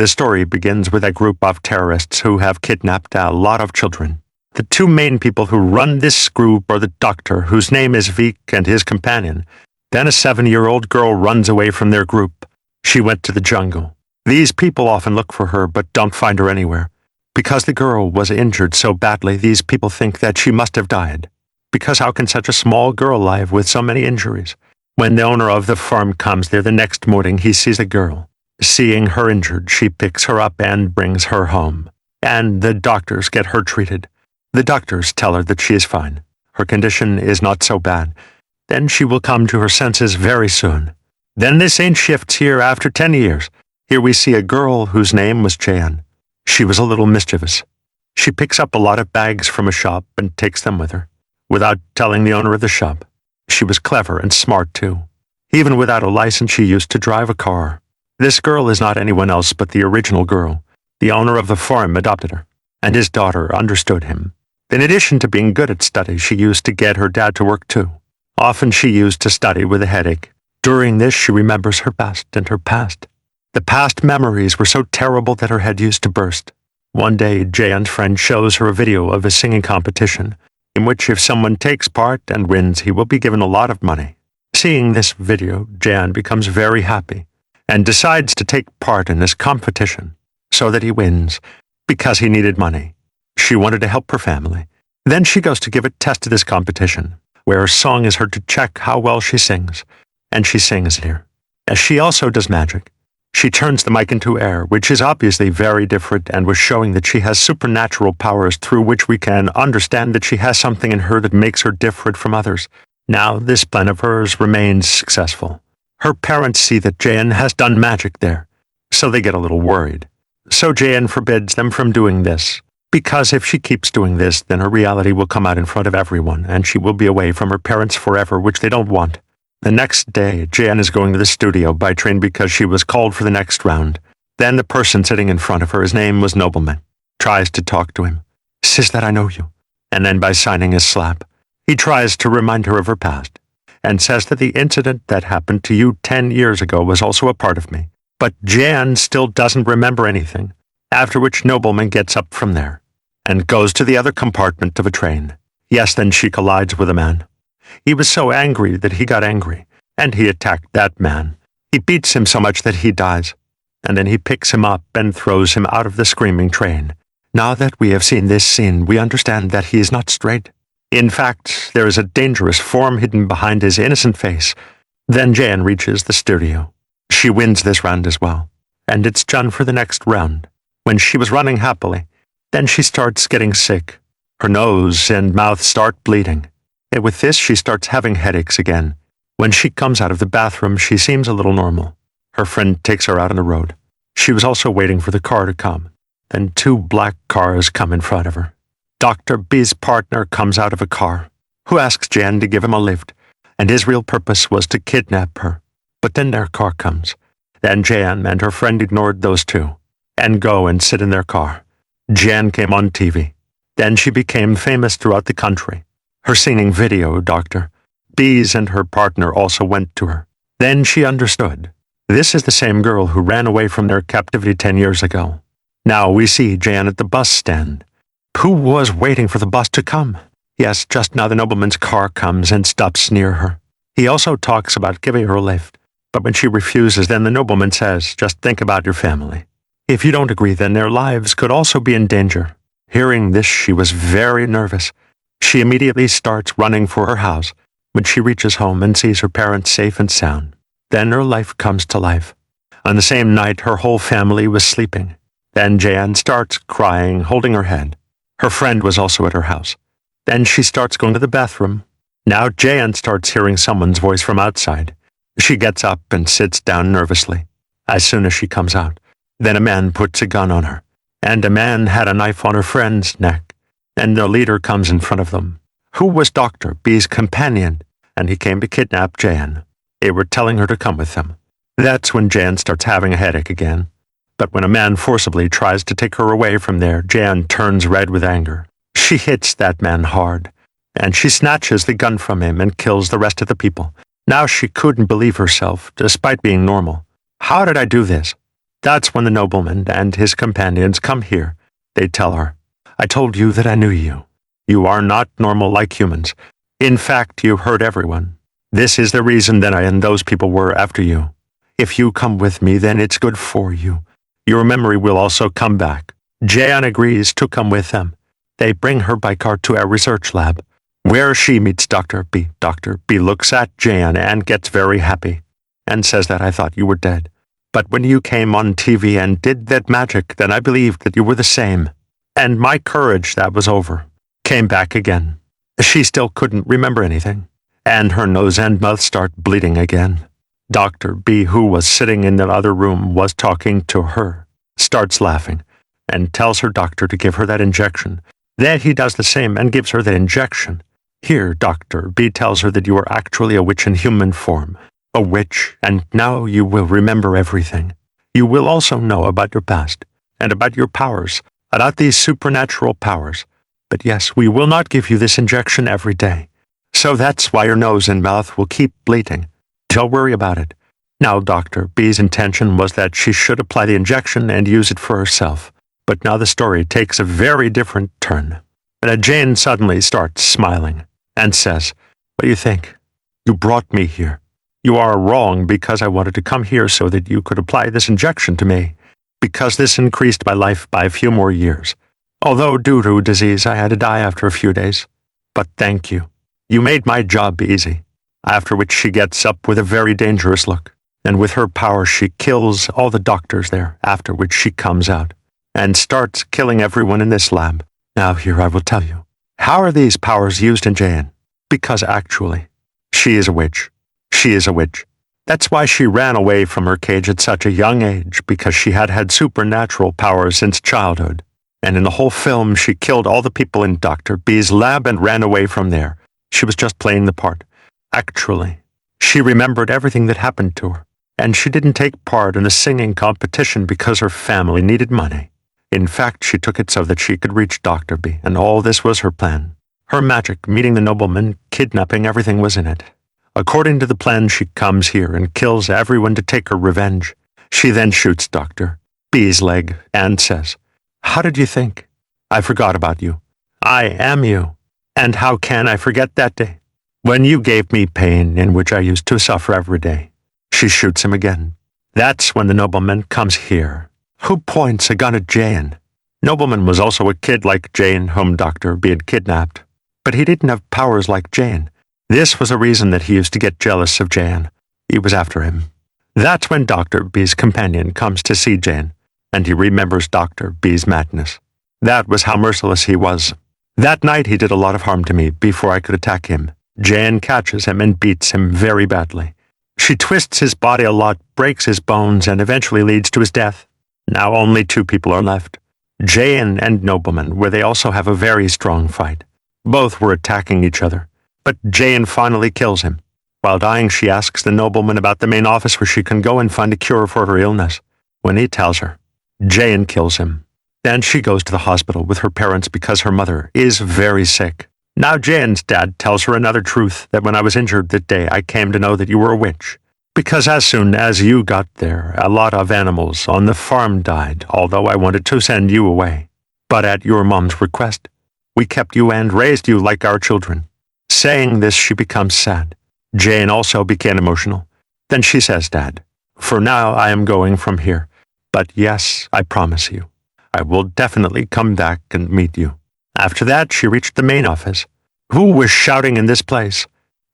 The story begins with a group of terrorists who have kidnapped a lot of children. The two main people who run this group are the doctor, whose name is Vic, and his companion. Then a 7-year-old girl runs away from their group. She went to the jungle. These people often look for her but don't find her anywhere. Because the girl was injured so badly, these people think that she must have died. Because how can such a small girl live with so many injuries? When the owner of the farm comes there the next morning, he sees the girl. Seeing her injured, she picks her up and brings her home. And the doctors get her treated. The doctors tell her that she is fine. Her condition is not so bad. Then she will come to her senses very soon. Then the scene shifts here after 10 years. Here we see a girl whose name was Jan. She was a little mischievous. She picks up a lot of bags from a shop and takes them with her, without telling the owner of the shop. She was clever and smart, too. Even without a license, she used to drive a car. This girl is not anyone else but the original girl. The owner of the farm adopted her, and his daughter understood him. In addition to being good at studies, she used to get her dad to work, too. Often she used to study with a headache. During this, she remembers her past and her past. The past memories were so terrible that her head used to burst. One day, Jan's friend shows her a video of a singing competition, in which if someone takes part and wins, he will be given a lot of money. Seeing this video, Jan becomes very happy, and decides to take part in this competition, so that he wins, because he needed money. She wanted to help her family. Then she goes to give a test to this competition, where her song is heard to check how well she sings, and she sings here. As she also does magic. She turns the mic into air, which is obviously very different and was showing that she has supernatural powers through which we can understand that she has something in her that makes her different from others. Now this plan of hers remains successful. Her parents see that Jan has done magic there, so they get a little worried. So Jan forbids them from doing this, because if she keeps doing this, then her reality will come out in front of everyone, and she will be away from her parents forever, which they don't want. The next day, Jan is going to the studio by train because she was called for the next round. Then the person sitting in front of her, his name was Nobleman, tries to talk to him, says that I know you, and then by signing his slap, he tries to remind her of her past, and says that the incident that happened to you 10 years ago was also a part of me. But Jan still doesn't remember anything, after which Nobleman gets up from there, and goes to the other compartment of a train. Yes, then she collides with a man. He was so angry that he got angry, and he attacked that man. He beats him so much that he dies, and then he picks him up and throws him out of the screaming train. Now that we have seen this scene, we understand that he is not straight. In fact, there is a dangerous form hidden behind his innocent face. Then Jan reaches the studio. She wins this round as well, and it's Jan for the next round. When she was running happily, then she starts getting sick. Her nose and mouth start bleeding. And with this, she starts having headaches again. When she comes out of the bathroom, she seems a little normal. Her friend takes her out on the road. She was also waiting for the car to come. Then 2 black cars come in front of her. Dr. B's partner comes out of a car, who asks Jan to give him a lift, and his real purpose was to kidnap her. But then their car comes. Then Jan and her friend ignored those 2, and go and sit in their car. Jan came on TV. Then she became famous throughout the country. Her singing video, Dr. B's and her partner also went to her. Then she understood. This is the same girl who ran away from their captivity 10 years ago. Now we see Jan at the bus stand. Who was waiting for the bus to come? Yes, just now the nobleman's car comes and stops near her. He also talks about giving her a lift. But when she refuses, then the nobleman says, just think about your family. If you don't agree, then their lives could also be in danger. Hearing this, she was very nervous. She immediately starts running for her house when she reaches home and sees her parents safe and sound. Then her life comes to life. On the same night, her whole family was sleeping. Then Jan starts crying, holding her head. Her friend was also at her house. Then she starts going to the bathroom. Now Jan starts hearing someone's voice from outside. She gets up and sits down nervously. As soon as she comes out, then a man puts a gun on her, and a man had a knife on her friend's neck, and the leader comes in front of them, who was Dr. B's companion, and he came to kidnap Jan. They were telling her to come with them. That's when Jan starts having a headache again. But when a man forcibly tries to take her away from there, Jan turns red with anger. She hits that man hard, and she snatches the gun from him and kills the rest of the people. Now she couldn't believe herself, despite being normal. How did I do this? That's when the nobleman and his companions come here. They tell her, I told you that I knew you. You are not normal like humans. In fact, you hurt everyone. This is the reason that I and those people were after you. If you come with me, then it's good for you. Your memory will also come back. Jan agrees to come with them. They bring her by car to a research lab, where she meets Dr. B. Dr. B looks at Jan and gets very happy, and says that I thought you were dead. But when you came on TV and did that magic, then I believed that you were the same. And my courage that was over came back again. She still couldn't remember anything, and her nose and mouth start bleeding again. Dr. B, who was sitting in the other room, was talking to her, starts laughing, and tells her doctor to give her that injection. Then he does the same and gives her the injection. Here, Dr. B tells her that you are actually a witch in human form. A witch, and now you will remember everything. You will also know about your past, and about your powers, about these supernatural powers. But yes, we will not give you this injection every day. So that's why your nose and mouth will keep bleeding. Don't worry about it. Now, Dr. B's intention was that she should apply the injection and use it for herself. But now the story takes a very different turn. Jane suddenly starts smiling and says, What do you think? You brought me here. You are wrong because I wanted to come here so that you could apply this injection to me, because this increased my life by a few more years. Although due to disease I had to die after a few days. But thank you. You made my job easy. After which she gets up with a very dangerous look, and with her power she kills all the doctors there, after which she comes out, and starts killing everyone in this lab. Now here I will tell you. How are these powers used in Jane? Because actually, she is a witch. She is a witch. That's why she ran away from her cage at such a young age, because she had had supernatural powers since childhood. And in the whole film, she killed all the people in Dr. B's lab and ran away from there. She was just playing the part. Actually, she remembered everything that happened to her, and she didn't take part in the singing competition because her family needed money. In fact, she took it so that she could reach Dr. B, and all this was her plan. Her magic, meeting the nobleman, kidnapping, everything was in it. According to the plan, she comes here and kills everyone to take her revenge. She then shoots Dr. B's leg and says, How did you think? I forgot about you. I am you. And how can I forget that day? When you gave me pain in which I used to suffer every day. She shoots him again. That's when the nobleman comes here, who points a gun at Jane. Nobleman was also a kid like Jane, whom Dr. B had kidnapped. But he didn't have powers like Jane. This was a reason that he used to get jealous of Jane. He was after him. That's when Dr. B's companion comes to see Jane, and he remembers Dr. B's madness. That was how merciless he was. That night he did a lot of harm to me before I could attack him. Jane catches him and beats him very badly. She twists his body a lot, breaks his bones, and eventually leads to his death. Now only 2 people are left, Jane and Nobleman, where they also have a very strong fight. Both were attacking each other, but Jane finally kills him. While dying, she asks the nobleman about the main office where she can go and find a cure for her illness. When he tells her, Jane kills him. Then she goes to the hospital with her parents because her mother is very sick. Now Jane's dad tells her another truth, that when I was injured that day, I came to know that you were a witch. Because as soon as you got there, a lot of animals on the farm died, although I wanted to send you away. But at your mom's request, we kept you and raised you like our children. Saying this, she becomes sad. Jane also became emotional. Then she says, Dad, for now I am going from here. But yes, I promise you, I will definitely come back and meet you. After that, she reached the main office. Who was shouting in this place?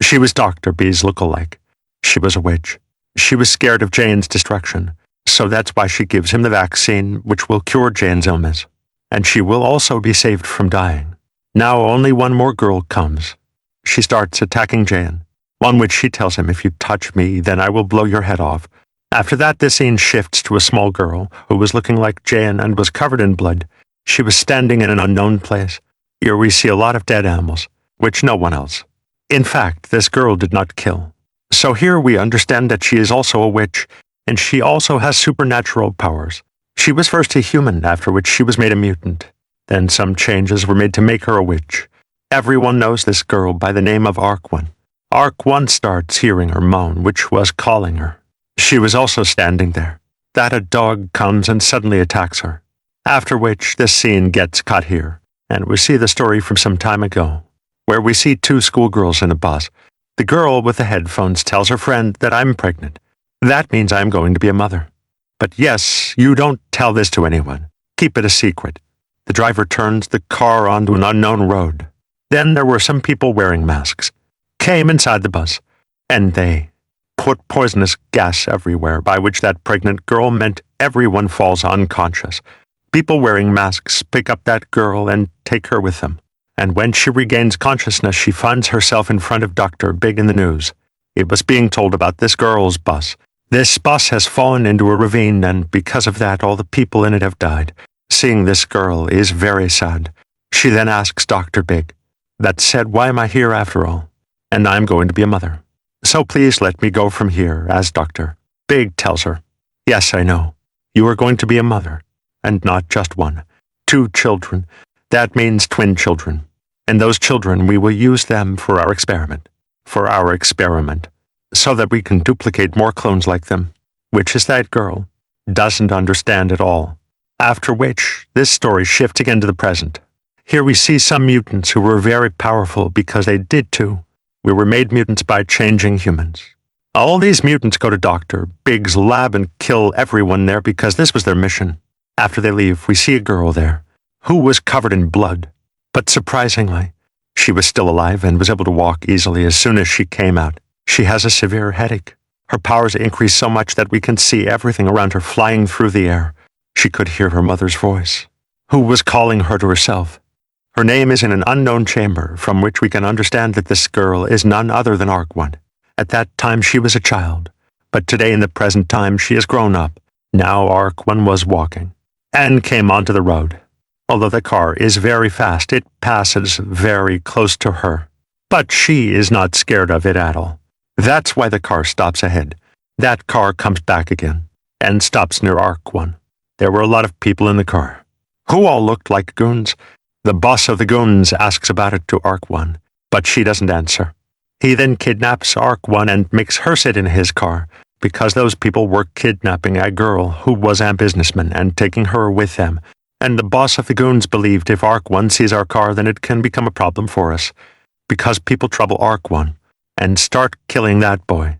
She was Dr. B's look-alike. She was a witch. She was scared of Jane's destruction, so that's why she gives him the vaccine, which will cure Jane's illness. And she will also be saved from dying. Now only one more girl comes. She starts attacking Jane, on which she tells him, if you touch me, then I will blow your head off. After that, the scene shifts to a small girl who was looking like Jane and was covered in blood. She was standing in an unknown place. Here we see a lot of dead animals, which no one else. In fact, this girl did not kill. So here we understand that she is also a witch, and she also has supernatural powers. She was first a human, after which she was made a mutant. Then some changes were made to make her a witch. Everyone knows this girl by the name of Arc-One. Arc-One starts hearing her moan, which was calling her. She was also standing there. that a dog comes and suddenly attacks her. After which, this scene gets cut here, and we see the story from some time ago, where we see two schoolgirls in a bus. The girl with the headphones tells her friend that I'm pregnant. That means I'm going to be a mother. But yes, you don't tell this to anyone. Keep it a secret. The driver turns the car onto an unknown road. Then there were some people wearing masks, came inside the bus, and they put poisonous gas everywhere, by which that pregnant girl meant everyone falls unconscious. People wearing masks pick up that girl and take her with them. And when she regains consciousness, she finds herself in front of Dr. Big in the news. It was being told about this girl's bus. This bus has fallen into a ravine, and because of that, all the people in it have died. Seeing this girl is very sad. She then asks Dr. Big, "That said, why am I here after all? And I'm going to be a mother. So please let me go from here as Dr. Big tells her, "Yes, I know. You are going to be a mother. And not just one. 2 children. That means twin children. And those children, we will use them for our experiment. So that we can duplicate more clones like them. Which is that girl. Doesn't understand at all. After which, this story shifts again to the present. Here we see some mutants who were very powerful because they did too. We were made mutants by changing humans. All these mutants go to Dr. Big's lab and kill everyone there because this was their mission. After they leave, we see a girl there, who was covered in blood. But surprisingly, she was still alive and was able to walk easily as soon as she came out. She has a severe headache. Her powers increase so much that we can see everything around her flying through the air. She could hear her mother's voice, who was calling her to herself. Her name is in an unknown chamber, from which we can understand that this girl is none other than Arc-1. At that time she was a child, but today in the present time she has grown up. Now Arc-1 was walking, and came onto the road. Although the car is very fast, it passes very close to her. But she is not scared of it at all. That's why the car stops ahead. That car comes back again, and stops near Arc-1. There were a lot of people in the car, who all looked like goons. The boss of the goons asks about it to Arc-1, but she doesn't answer. He then kidnaps Arc-1 and makes her sit in his car, because those people were kidnapping a girl who was a businessman and taking her with them. And the boss of the goons believed if Arc-1 sees our car, then it can become a problem for us, because people trouble Arc-1 and start killing that boy.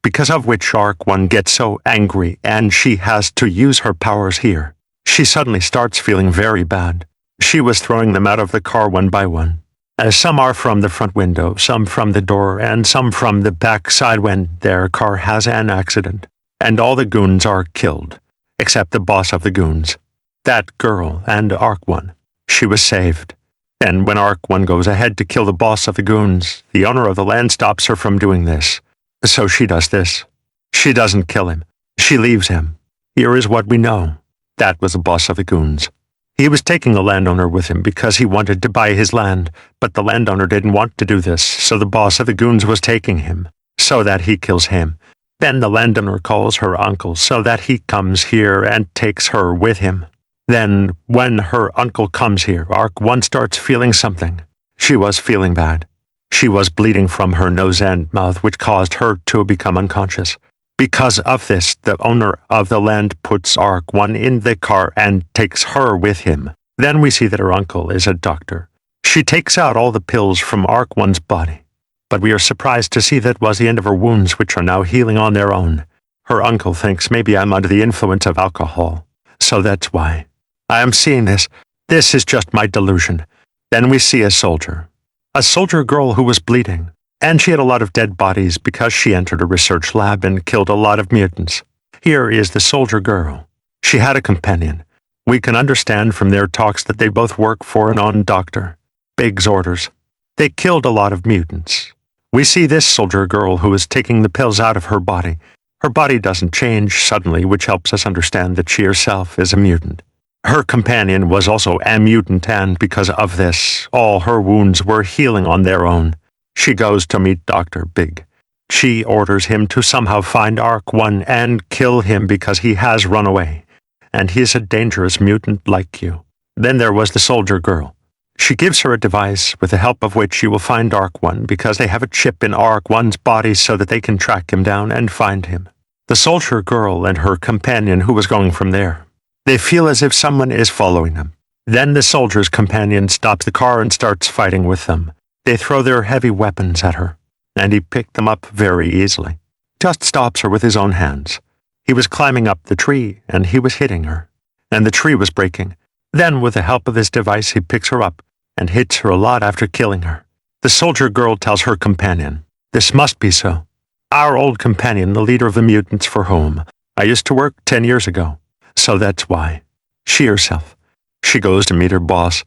Because of which Arc-1 gets so angry and she has to use her powers here. She suddenly starts feeling very bad. She was throwing them out of the car one by one. As some are from the front window, some from the door, and some from the back side when their car has an accident. And all the goons are killed, except the boss of the goons. That girl and Arc-1. She was saved. And when Arc-1 goes ahead to kill the boss of the goons, the owner of the land stops her from doing this. So she does this. She doesn't kill him. She leaves him. Here is what we know. That was the boss of the goons. He was taking the landowner with him because he wanted to buy his land, but the landowner didn't want to do this, so the boss of the goons was taking him, so that he kills him. Then the landowner calls her uncle so that he comes here and takes her with him. Then, when her uncle comes here, Arc-1 starts feeling something. She was feeling bad. She was bleeding from her nose and mouth, which caused her to become unconscious. Because of this, the owner of the land puts Arc-1 in the car and takes her with him. Then we see that her uncle is a doctor. She takes out all the pills from Arc-1's body. But we are surprised to see that was the end of her wounds, which are now healing on their own. Her uncle thinks maybe I'm under the influence of alcohol. So that's why. I am seeing this. This is just my delusion. Then we see a soldier girl who was bleeding. And she had a lot of dead bodies because she entered a research lab and killed a lot of mutants. Here is the soldier girl. She had a companion. We can understand from their talks that they both work for and on Dr. Big's orders. They killed a lot of mutants. We see this soldier girl who is taking the pills out of her body. Her body doesn't change suddenly, which helps us understand that she herself is a mutant. Her companion was also a mutant, and because of this, all her wounds were healing on their own. She goes to meet Dr. Big. She orders him to somehow find Arc-1 and kill him because he has run away, and he is a dangerous mutant like you. Then there was the soldier girl. She gives her a device with the help of which she will find Arc-1 because they have a chip in Arc-1's body so that they can track him down and find him. the soldier girl and her companion who was going from there. They feel as if someone is following them. Then the soldier's companion stops the car and starts fighting with them. They throw their heavy weapons at her, and he picked them up very easily. Just stops her with his own hands. He was climbing up the tree, and he was hitting her, and the tree was breaking. Then, with the help of his device, he picks her up and hits her a lot after killing her. The soldier girl tells her companion, "This must be so. Our old companion, the leader of the mutants for whom I used to work 10 years ago. So that's why." She herself. She goes to meet her boss,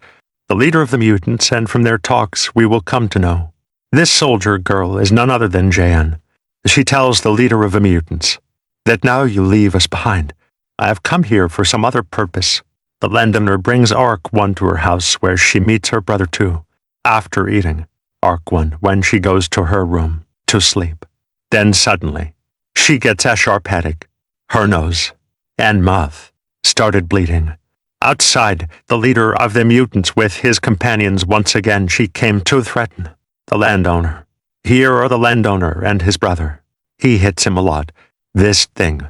the leader of the mutants, and from their talks we will come to know. This soldier girl is none other than Jan. She tells the leader of the mutants that now you leave us behind. I have come here for some other purpose. The landowner brings Arc-1 to her house where she meets her brother too. After eating, Arc-1, when she goes to her room to sleep. Then suddenly, she gets a sharp headache. Her nose and mouth started bleeding. Outside, the leader of the mutants with his companions once again she came to threaten the landowner. Here are the landowner and his brother. He hits him a lot. This thing.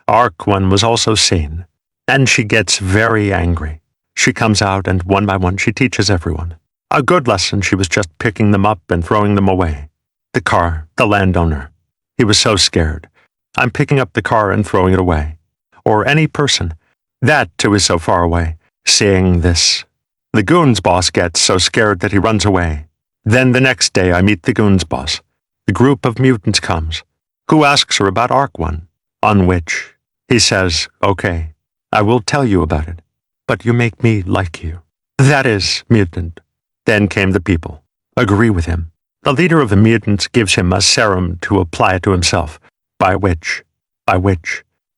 Arc-1 was also seen, and she gets very angry. She comes out and one by one she teaches everyone. A good lesson. She was just picking them up and throwing them away. The car, the landowner. He was so scared. I'm picking up the car and throwing it away. Or any person. That too is so far away. Seeing this. The goons boss gets so scared that he runs away. Then the next day I meet the goons boss. The group of mutants comes, who asks her about Arc-1, on which he says, "Okay, I will tell you about it, but you make me like you." That is, mutant. Then came the people. Agree with him. The leader of the mutants gives him a serum to apply it to himself, by which,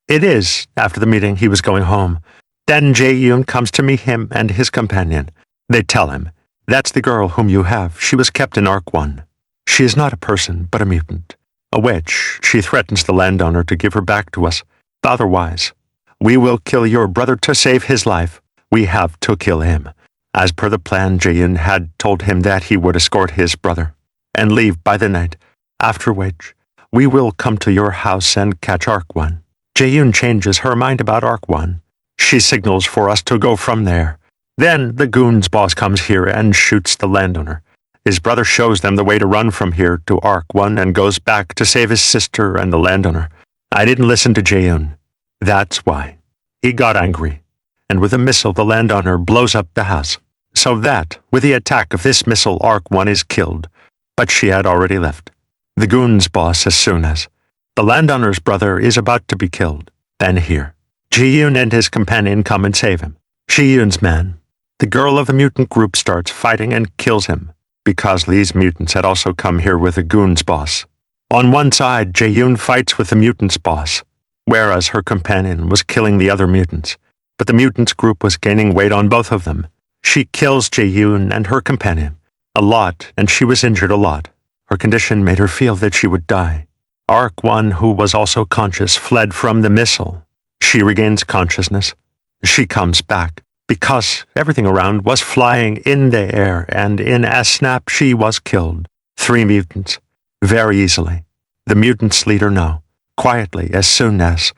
it is, after the meeting he was going home. Then Jae-yoon comes to meet him and his companion. They tell him, "That's the girl whom you have. She was kept in Arc-1. She is not a person, but a mutant. A witch. She threatens the landowner to give her back to us. Otherwise, we will kill your brother to save his life. We have to kill him." As per the plan, Jae-yoon had told him that he would escort his brother and leave by the night, after which we will come to your house and catch Arc-1. Jae-yoon changes her mind about Arc-1. She signals for us to go from there. Then the goons boss comes here and shoots the landowner. His brother shows them the way to run from here to Arc-1 and goes back to save his sister and the landowner. I didn't listen to Jae-yoon. That's why. He got angry, and with a missile the landowner blows up the house. So that, with the attack of this missile, Arc-1 is killed, but she had already left. The goons boss as soon as. The landowner's brother is about to be killed. Then here, Jae-yoon and his companion come and save him. Jae-yoon's man. The girl of the mutant group starts fighting and kills him, because these mutants had also come here with the goons boss. On one side, Jae-yoon fights with the mutants boss, whereas her companion was killing the other mutants. But the mutants group was gaining weight on both of them. She kills Jae-yoon and her companion a lot, and she was injured a lot. Her condition made her feel that she would die. Arc-1, who was also conscious, fled from the missile. She regains consciousness. She comes back, because everything around was flying in the air, and in a snap she was killed. 3 mutants. Very easily. The mutants leader no. Quietly, as soon as.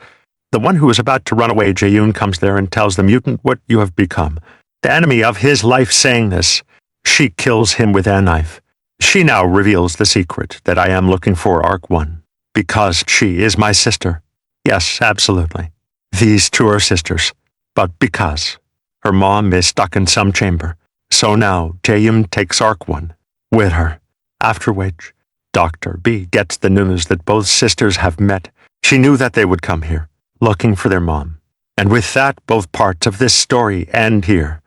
The one who is about to run away, Jae-yoon, comes there and tells the mutant what you have become. The enemy of his life saying this. She kills him with a knife. She now reveals the secret that I am looking for Arc-1. Because she is my sister. Yes, absolutely. These two are sisters. But because her mom is stuck in some chamber. So now Jae-yoon takes Arc-1 with her. After which, Dr. B gets the news that both sisters have met. She knew that they would come here, looking for their mom. And with that, both parts of this story end here.